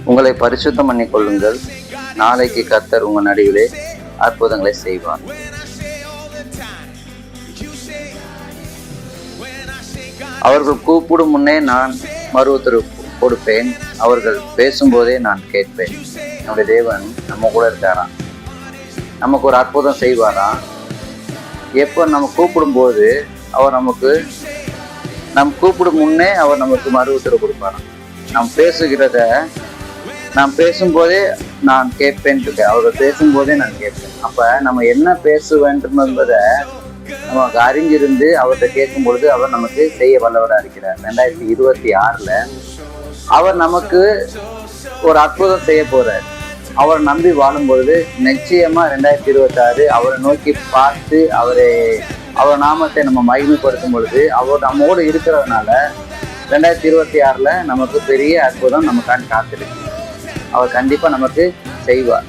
உங்களை பரிசுத்தம் பண்ணி கொள்ளுங்கள். நாளைக்கு கர்த்தர் உங்கள் நடுவிலே அற்புதங்களை செய்வார். அவர்கள் கூப்பிடும் முன்னே நான் மறு உத்தரவு கொடுப்பேன். அவர்கள் பேசும்போதே நான் கேட்பேன். நம்முடைய தேவன் நம்ம கூட இருக்காராம். நமக்கு ஒரு அற்புதம் செய்வாராம். எப்போ நம்ம கூப்பிடும்போது அவர் நம் கூப்பிடும் முன்னே அவர் நமக்கு மறு உத்தரவு கொடுப்பாராம். நாம் பேசும்போதே நான் கேட்பேன் இருக்கேன். அவர்கள் பேசும்போதே நான் கேட்பேன். அப்ப நம்ம என்ன பேச வேண்டும் என்பதை நமக்கு அறிஞ்சிருந்து அவர்கிட்ட கேட்கும் பொழுது அவர் நமக்கு செய்ய வல்லவராக இருக்கிறார். 2026 அவர் நமக்கு ஒரு அற்புதம் செய்ய போறார். அவர் நம்பி வாழும் பொழுது நிச்சயமா 2026 அவரை நோக்கி பார்த்து அவர் நாமத்தை நம்ம மகிமைப்படுத்தும் பொழுது அவர் நம்மோடு இருக்கிறதுனால 2026 நமக்கு பெரிய அற்புதம் நமக்கான காத்திருக்கு. அவர் கண்டிப்பா நமக்கு செய்வார்.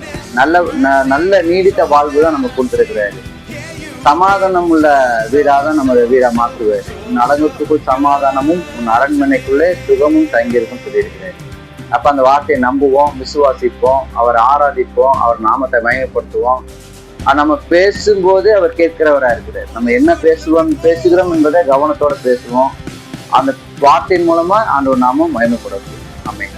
நல்ல நீடித்த வாழ்வு தான் நமக்கு கொடுத்திருக்கிறாரு. சமாதானம் உள்ள வீடாக நம்ம வீடா மாற்றுவார். உன் அலங்கத்துக்குள் சமாதானமும் உன் அரண்மனைக்குள்ளே சுகமும் தங்கியிருக்கும் சொல்லியிருக்கிறார். அப்ப அந்த வார்த்தையை நம்புவோம், விசுவாசிப்போம், அவர் ஆராதிப்போம், அவர் நாமத்தை மயப்படுத்துவோம். நம்ம பேசும்போது அவர் கேட்கிறவராக இருக்கிறார். நம்ம என்ன பேசுகிறோம் என்பதை கவனத்தோட பேசுவோம். அந்த வார்த்தையின் மூலமா ஆண்டவர் நாமம் மகிமைப்படும். ஆமென்.